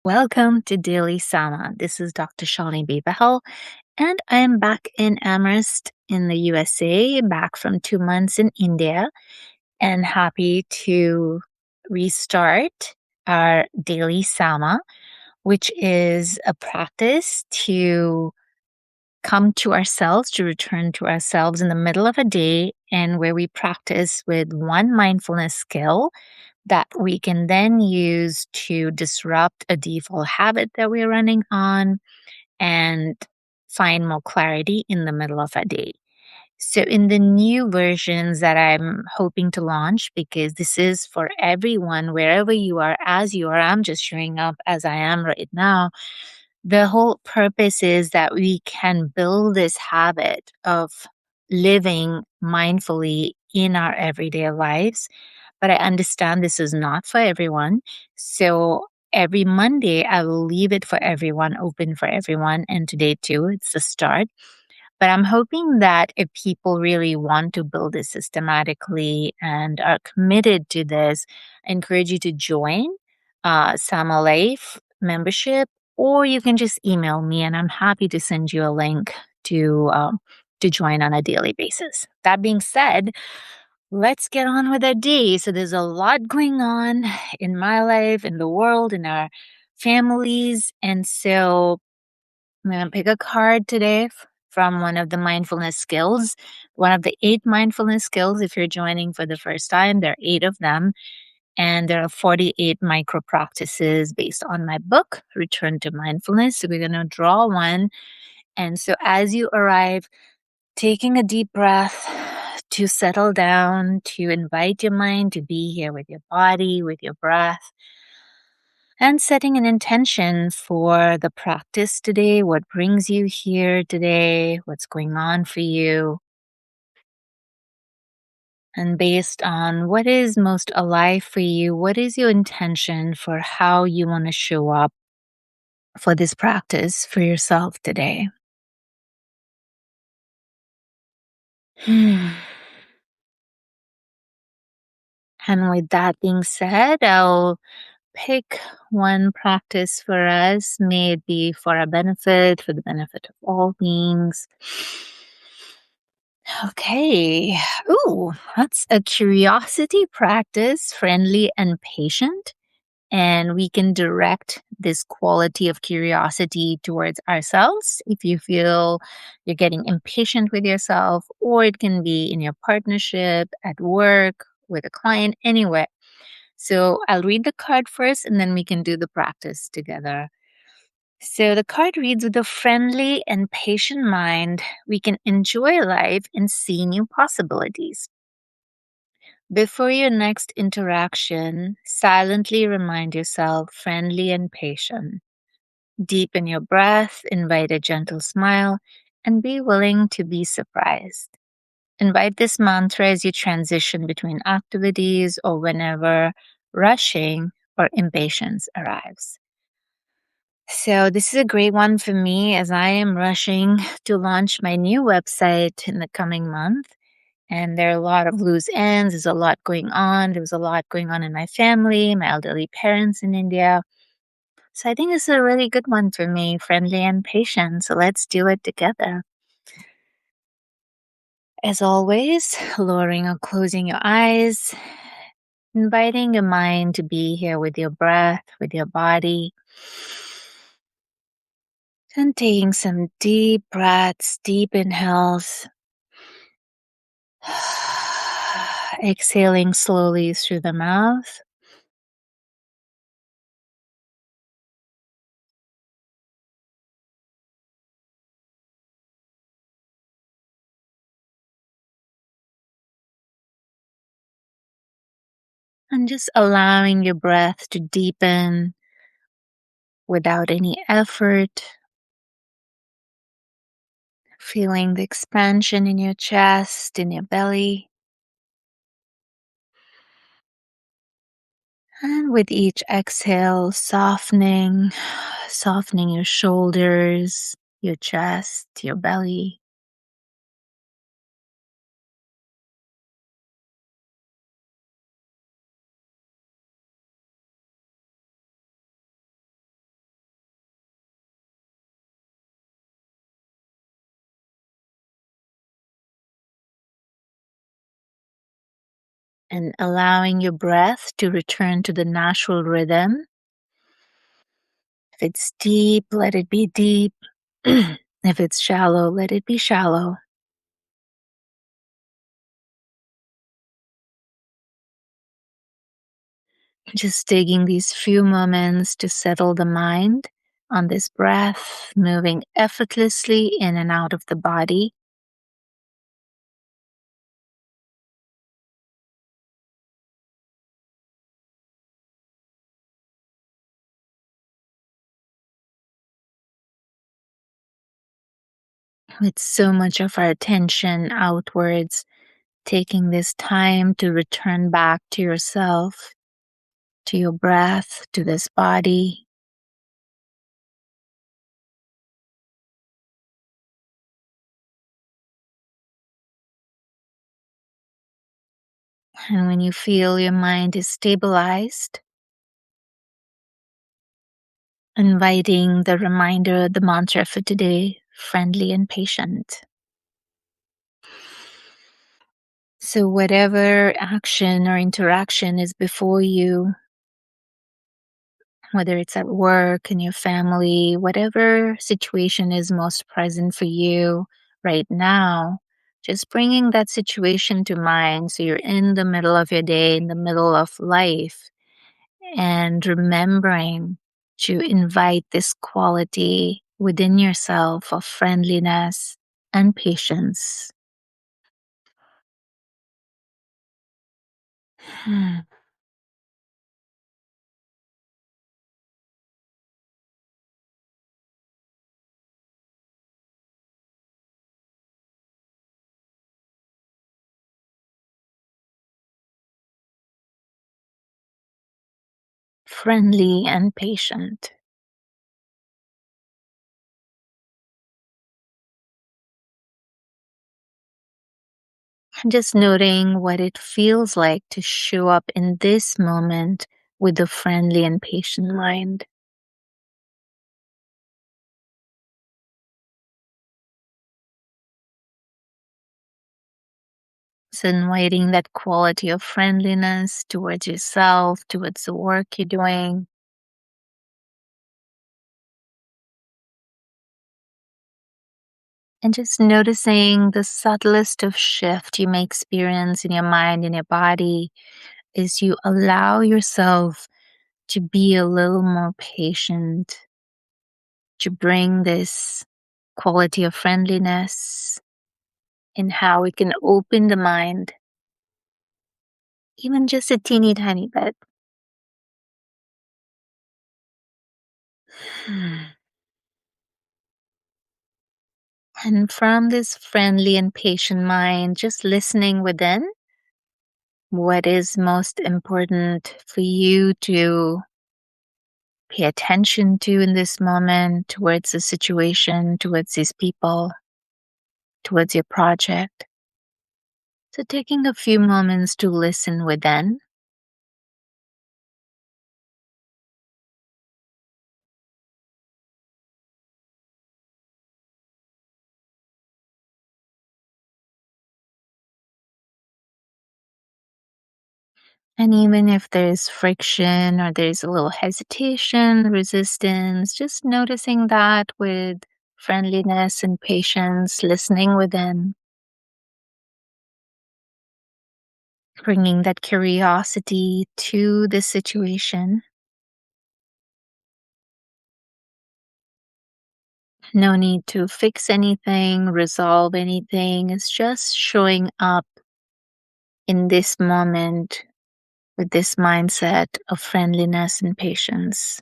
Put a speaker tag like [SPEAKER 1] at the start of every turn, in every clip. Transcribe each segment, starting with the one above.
[SPEAKER 1] Welcome to Daily Sama. This is Dr. Shalini B Bahl, and I am back in Amherst in the USA, back from 2 months in India, and happy to restart our Daily Sama, which is a practice to come to ourselves, to return to ourselves in the middle of a day, and where we practice with one mindfulness skill that we can then use to disrupt a default habit that we're running on and find more clarity in the middle of a day. So, in the new versions that I'm hoping to launch, because this is for everyone, wherever you are, as you are, I'm just showing up as I am right now. The whole purpose is that we can build this habit of living mindfully in our everyday lives, but I understand this is not for everyone. So every Monday, I will leave it for everyone, open for everyone. And today, too, it's the start. But I'm hoping that if people really want to build this systematically and are committed to this, I encourage you to join Sama Life membership, or you can just email me, and I'm happy to send you a link to join on a daily basis. That being said, let's get on with our day. So there's a lot going on in my life, in the world, in our families. And so I'm going to pick a card today from one of the mindfulness skills, one of the 8 mindfulness skills. If you're joining for the first time, there are 8 of them. And there are 48 micro practices based on my book, Return to Mindfulness. So we're going to draw one. And so as you arrive, taking a deep breath to settle down, to invite your mind to be here with your body, with your breath, and setting an intention for the practice today, what brings you here today, what's going on for you, and based on what is most alive for you, what is your intention for how you want to show up for this practice for yourself today. And with that being said, I'll pick one practice for us. May it be for our benefit, for the benefit of all beings. Okay. Ooh, that's a curiosity practice, friendly and patient. And we can direct this quality of curiosity towards ourselves if you feel you're getting impatient with yourself, or it can be in your partnership, at work, with a client, anywhere. So I'll read the card first and then we can do the practice together. So the card reads, with a friendly and patient mind, we can enjoy life and see new possibilities. Before your next interaction, silently remind yourself, friendly and patient. Deepen your breath, invite a gentle smile, and be willing to be surprised. Invite this mantra as you transition between activities or whenever rushing or impatience arrives. So, this is a great one for me as I am rushing to launch my new website in the coming month. And there are a lot of loose ends. There's a lot going on. There was a lot going on in my family, my elderly parents in India. So I think this is a really good one for me, friendly and patient. So let's do it together. As always, lowering or closing your eyes, inviting your mind to be here with your breath, with your body, and taking some deep breaths, deep inhales, exhaling slowly through the mouth. And just allowing your breath to deepen without any effort, feeling the expansion in your chest, in your belly. And with each exhale, softening your shoulders, your chest, your belly. and allowing your breath to return to the natural rhythm. If it's deep, let it be deep. If it's shallow, let it be shallow. Just taking these few moments to settle the mind on this breath, moving effortlessly in and out of the body. With so much of our attention outwards, taking this time to return back to yourself, to your breath, to this body. And when you feel your mind is stabilized, inviting the reminder, the mantra for today, friendly and patient. So, whatever action or interaction is before you, whether it's at work, in your family, whatever situation is most present for you right now, just bringing that situation to mind. So, you're in the middle of your day, in the middle of life, and remembering to invite this quality within yourself of friendliness and patience. Friendly and patient. And just noting what it feels like to show up in this moment with a friendly and patient mind. So, inviting that quality of friendliness towards yourself, towards the work you're doing, and just noticing the subtlest of shift you may experience in your mind and your body is you allow yourself to be a little more patient, to bring this quality of friendliness and how it can open the mind, even just a teeny tiny bit. And from this friendly and patient mind, just listening within what is most important for you to pay attention to in this moment, towards the situation, towards these people, towards your project. So, taking a few moments to listen within. And even if there's friction or there's a little hesitation, resistance, just noticing that with friendliness and patience, listening within, bringing that curiosity to the situation. No need to fix anything, resolve anything. It's just showing up in this moment with this mindset of friendliness and patience.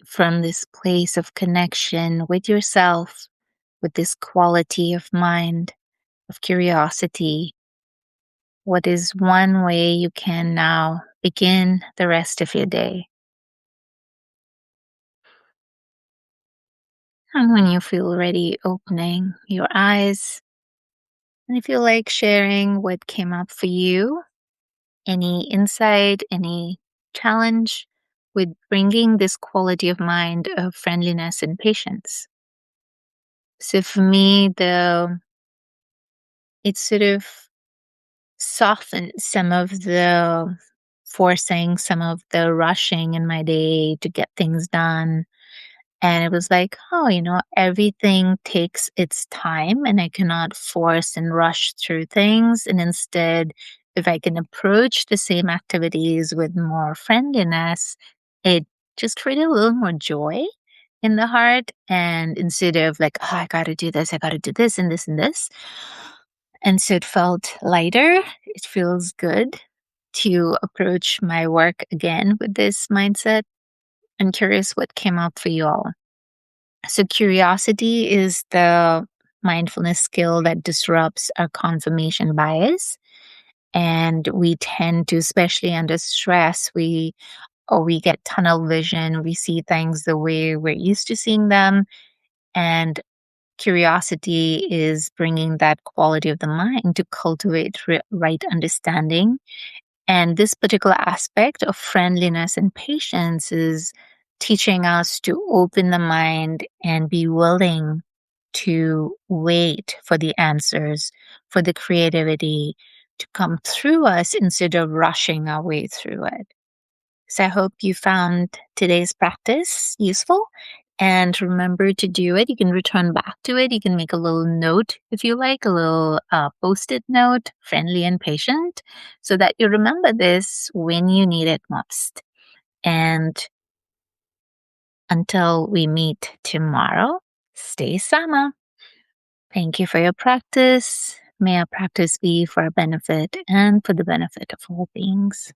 [SPEAKER 1] From this place of connection with yourself, with this quality of mind, of curiosity, what is one way you can now begin the rest of your day? And when you feel ready, opening your eyes, and if you like sharing what came up for you, Any insight, any challenge with bringing this quality of mind of friendliness and patience? So for me, it sort of softened some of the forcing, some of the rushing in my day to get things done. And it was like, oh, everything takes its time and I cannot force and rush through things. And instead, if I can approach the same activities with more friendliness, it just created a little more joy in the heart. And instead of like, oh, I got to do this, I got to do this and this and this. And so it felt lighter. It feels good to approach my work again with this mindset. I'm curious what came up for you all. So, curiosity is the mindfulness skill that disrupts our confirmation bias. And we tend to, especially under stress, we get tunnel vision. We see things the way we're used to seeing them. And curiosity is bringing that quality of the mind to cultivate right understanding. And this particular aspect of friendliness and patience is teaching us to open the mind and be willing to wait for the answers, for the creativity to come through us instead of rushing our way through it. So I hope you found today's practice useful and remember to do it. You can return back to it. You can make a little note if you like, a little post-it note, friendly and patient, so that you remember this when you need it most. And until we meet tomorrow, stay sama. Thank you for your practice. May our practice be for our benefit and for the benefit of all beings.